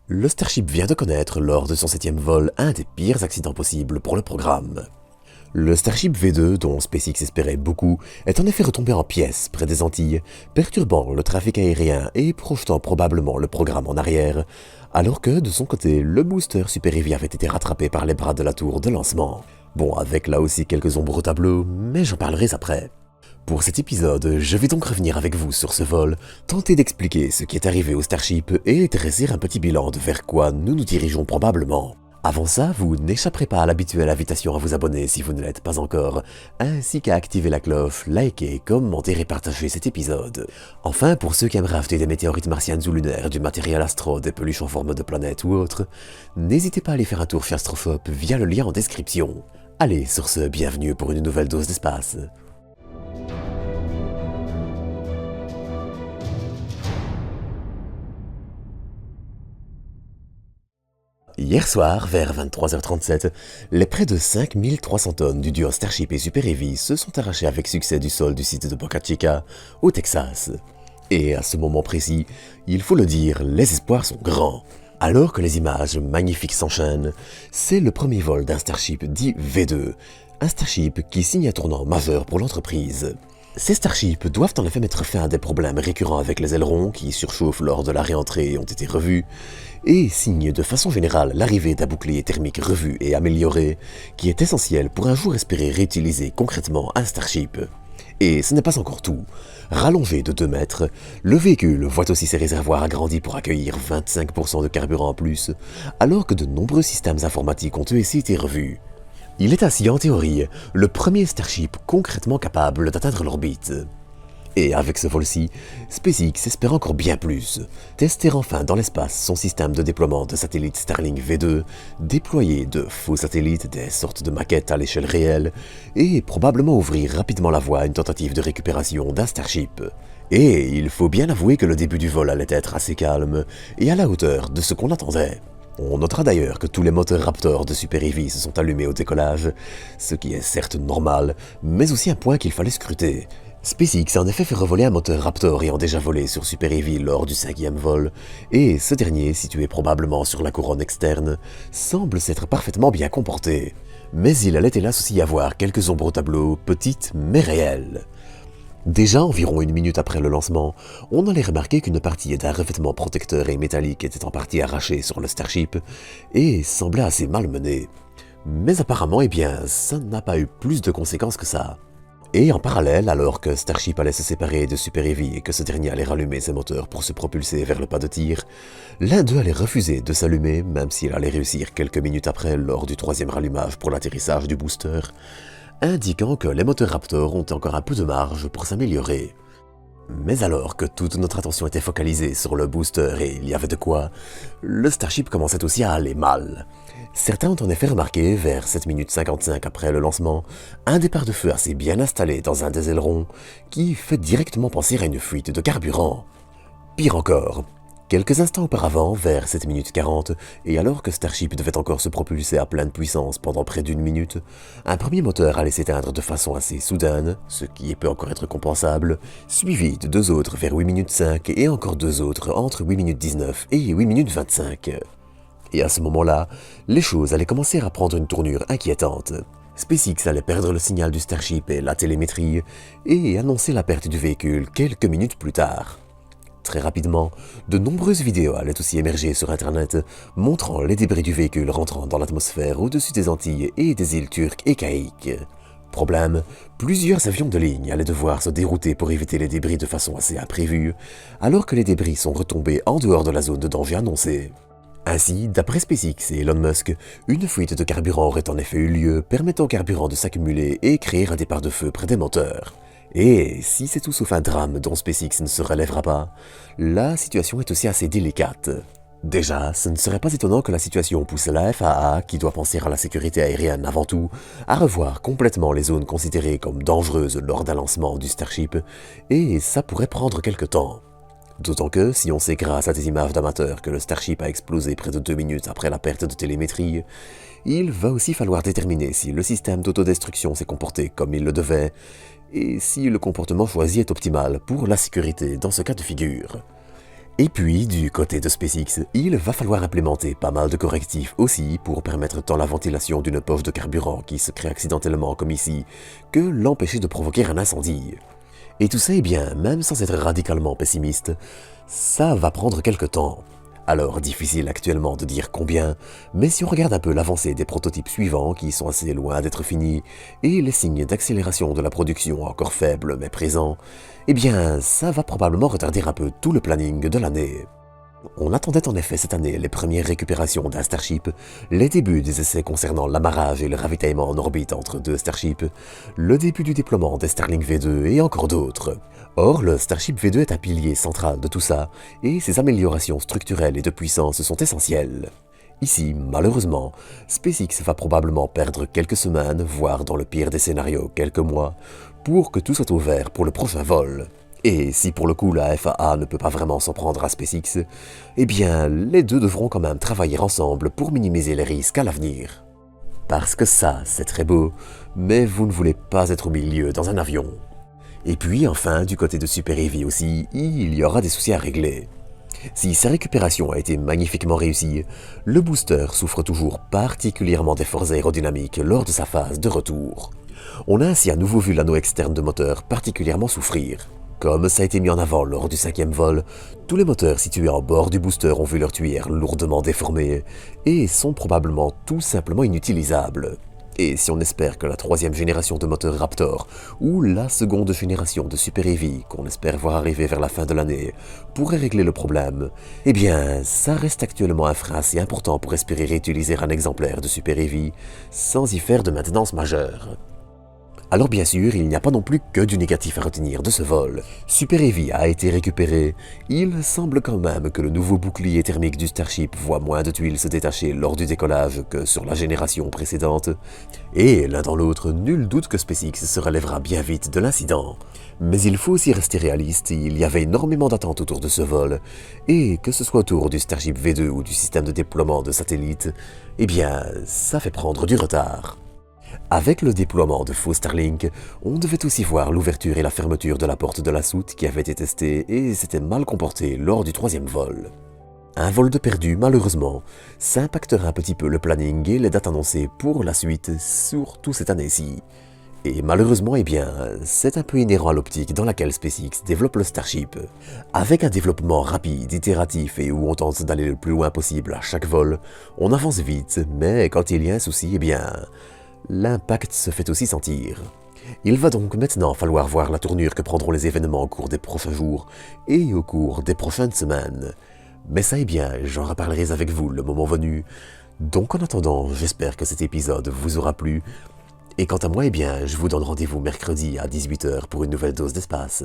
Le Starship vient de connaître, lors de son 7e vol, un des pires accidents possibles pour le programme. Le Starship V2, dont SpaceX espérait beaucoup, est en effet retombé en pièces près des Antilles, perturbant le trafic aérien et projetant probablement le programme en arrière, alors que, de son côté, le booster Super Heavy avait été rattrapé par les bras de la tour de lancement. Bon, avec là aussi quelques ombres au tableau, mais j'en parlerai après. Pour cet épisode, je vais donc revenir avec vous sur ce vol, tenter d'expliquer ce qui est arrivé au Starship et dresser un petit bilan de vers quoi nous nous dirigeons probablement. Avant ça, vous n'échapperez pas à l'habituelle invitation à vous abonner si vous ne l'êtes pas encore, ainsi qu'à activer la cloche, liker, commenter et partager cet épisode. Enfin, pour ceux qui aimeraient acheter des météorites martiennes ou lunaires, du matériel astro, des peluches en forme de planète ou autre, n'hésitez pas à aller faire un tour chez Astrophop via le lien en description. Allez, sur ce, bienvenue pour une nouvelle dose d'espace. Hier soir, vers 23h37, les près de 5300 tonnes du duo Starship et Super Heavy se sont arrachées avec succès du sol du site de Boca Chica, au Texas. Et à ce moment précis, il faut le dire, les espoirs sont grands. Alors que les images magnifiques s'enchaînent, c'est le premier vol d'un Starship dit V2, un Starship qui signe un tournant majeur pour l'entreprise. Ces Starships doivent en effet mettre fin à des problèmes récurrents avec les ailerons qui surchauffent lors de la réentrée et ont été revus, et signent de façon générale l'arrivée d'un bouclier thermique revu et amélioré, qui est essentiel pour un jour espérer réutiliser concrètement un Starship. Et ce n'est pas encore tout. Rallongé de 2 mètres, le véhicule voit aussi ses réservoirs agrandis pour accueillir 25% de carburant en plus, alors que de nombreux systèmes informatiques ont eux aussi été revus. Il est ainsi en théorie le premier Starship concrètement capable d'atteindre l'orbite. Et avec ce vol-ci, SpaceX espère encore bien plus. Tester enfin dans l'espace son système de déploiement de satellites Starlink V2, déployer de faux satellites, des sortes de maquettes à l'échelle réelle, et probablement ouvrir rapidement la voie à une tentative de récupération d'un Starship. Et il faut bien avouer que le début du vol allait être assez calme, et à la hauteur de ce qu'on attendait. On notera d'ailleurs que tous les moteurs Raptor de Super Heavy se sont allumés au décollage, ce qui est certes normal, mais aussi un point qu'il fallait scruter. SpaceX a en effet fait revoler un moteur Raptor ayant déjà volé sur Super Heavy lors du 5e vol, et ce dernier, situé probablement sur la couronne externe, semble s'être parfaitement bien comporté. Mais il allait hélas aussi y avoir quelques ombres au tableau, petites mais réelles. Déjà environ 1 minute après le lancement, on allait remarquer qu'une partie d'un revêtement protecteur et métallique était en partie arrachée sur le Starship et semblait assez malmenée. Mais apparemment, ça n'a pas eu plus de conséquences que ça. Et en parallèle, alors que Starship allait se séparer de Super Heavy et que ce dernier allait rallumer ses moteurs pour se propulser vers le pas de tir, l'un d'eux allait refuser de s'allumer, même s'il allait réussir quelques minutes après lors du 3e rallumage pour l'atterrissage du booster, indiquant que les moteurs Raptor ont encore un peu de marge pour s'améliorer. Mais alors que toute notre attention était focalisée sur le booster et il y avait de quoi, le Starship commençait aussi à aller mal. Certains ont en effet remarqué, vers 7 minutes 55 après le lancement, un départ de feu assez bien installé dans un des ailerons qui fait directement penser à une fuite de carburant. Pire encore, quelques instants auparavant, vers 7 minutes 40, et alors que Starship devait encore se propulser à pleine puissance pendant près d'1 minute, un premier moteur allait s'éteindre de façon assez soudaine, ce qui peut encore être compensable, suivi de 2 autres vers 8 minutes 5 et encore 2 autres entre 8 minutes 19 et 8 minutes 25. Et à ce moment-là, les choses allaient commencer à prendre une tournure inquiétante. SpaceX allait perdre le signal du Starship et la télémétrie, et annoncer la perte du véhicule quelques minutes plus tard. Très rapidement, de nombreuses vidéos allaient aussi émerger sur Internet, montrant les débris du véhicule rentrant dans l'atmosphère au-dessus des Antilles et des îles turques et caïques. Problème, plusieurs avions de ligne allaient devoir se dérouter pour éviter les débris de façon assez imprévue, alors que les débris sont retombés en dehors de la zone de danger annoncée. Ainsi, d'après SpaceX et Elon Musk, une fuite de carburant aurait en effet eu lieu, permettant au carburant de s'accumuler et créer un départ de feu près des moteurs. Et si c'est tout sauf un drame dont SpaceX ne se relèvera pas, la situation est aussi assez délicate. Déjà, ce ne serait pas étonnant que la situation pousse la FAA, qui doit penser à la sécurité aérienne avant tout, à revoir complètement les zones considérées comme dangereuses lors d'un lancement du Starship, et ça pourrait prendre quelque temps. D'autant que, si on sait grâce à des images d'amateurs que le Starship a explosé près de 2 minutes après la perte de télémétrie, il va aussi falloir déterminer si le système d'autodestruction s'est comporté comme il le devait, et si le comportement choisi est optimal pour la sécurité dans ce cas de figure. Et puis, du côté de SpaceX, il va falloir implémenter pas mal de correctifs aussi pour permettre tant la ventilation d'une poche de carburant qui se crée accidentellement comme ici, que l'empêcher de provoquer un incendie. Et tout ça, eh bien, même sans être radicalement pessimiste, ça va prendre quelque temps. Alors, difficile actuellement de dire combien, mais si on regarde un peu l'avancée des prototypes suivants qui sont assez loin d'être finis, et les signes d'accélération de la production encore faibles mais présents, eh bien, ça va probablement retarder un peu tout le planning de l'année. On attendait en effet cette année les premières récupérations d'un Starship, les débuts des essais concernant l'amarrage et le ravitaillement en orbite entre deux Starships, le début du déploiement des Starlink V2 et encore d'autres. Or, le Starship V2 est un pilier central de tout ça, et ses améliorations structurelles et de puissance sont essentielles. Ici, malheureusement, SpaceX va probablement perdre quelques semaines, voire dans le pire des scénarios quelques mois, pour que tout soit ouvert pour le prochain vol. Et si pour le coup la FAA ne peut pas vraiment s'en prendre à SpaceX, eh bien les deux devront quand même travailler ensemble pour minimiser les risques à l'avenir. Parce que ça, c'est très beau, mais vous ne voulez pas être au milieu dans un avion. Et puis enfin, du côté de Super Heavy aussi, il y aura des soucis à régler. Si sa récupération a été magnifiquement réussie, le booster souffre toujours particulièrement des forces aérodynamiques lors de sa phase de retour. On a ainsi à nouveau vu l'anneau externe de moteur particulièrement souffrir. Comme ça a été mis en avant lors du 5e vol, tous les moteurs situés en bord du booster ont vu leur tuyère lourdement déformée et sont probablement tout simplement inutilisables. Et si on espère que la 3e génération de moteurs Raptor ou la seconde génération de Super Heavy, qu'on espère voir arriver vers la fin de l'année, pourrait régler le problème, eh bien, ça reste actuellement un frein assez important pour espérer réutiliser un exemplaire de Super Heavy sans y faire de maintenance majeure. Alors bien sûr, il n'y a pas non plus que du négatif à retenir de ce vol. Super Heavy a été récupéré, il semble quand même que le nouveau bouclier thermique du Starship voit moins de tuiles se détacher lors du décollage que sur la génération précédente, et l'un dans l'autre, nul doute que SpaceX se relèvera bien vite de l'incident. Mais il faut aussi rester réaliste, il y avait énormément d'attentes autour de ce vol, et que ce soit autour du Starship V2 ou du système de déploiement de satellites, eh bien, ça fait prendre du retard. Avec le déploiement de faux Starlink, on devait aussi voir l'ouverture et la fermeture de la porte de la soute qui avait été testée et s'était mal comportée lors du 3e vol. Un vol de perdu, malheureusement, ça impactera un petit peu le planning et les dates annoncées pour la suite, surtout cette année-ci. Et malheureusement, eh bien, c'est un peu inhérent à l'optique dans laquelle SpaceX développe le Starship. Avec un développement rapide, itératif et où on tente d'aller le plus loin possible à chaque vol, on avance vite, mais quand il y a un souci, eh bien, l'impact se fait aussi sentir. Il va donc maintenant falloir voir la tournure que prendront les événements au cours des prochains jours et au cours des prochaines semaines. Mais ça, eh bien, j'en reparlerai avec vous le moment venu. Donc en attendant, j'espère que cet épisode vous aura plu. Et quant à moi, eh bien, je vous donne rendez-vous mercredi à 18 h pour une nouvelle dose d'espace.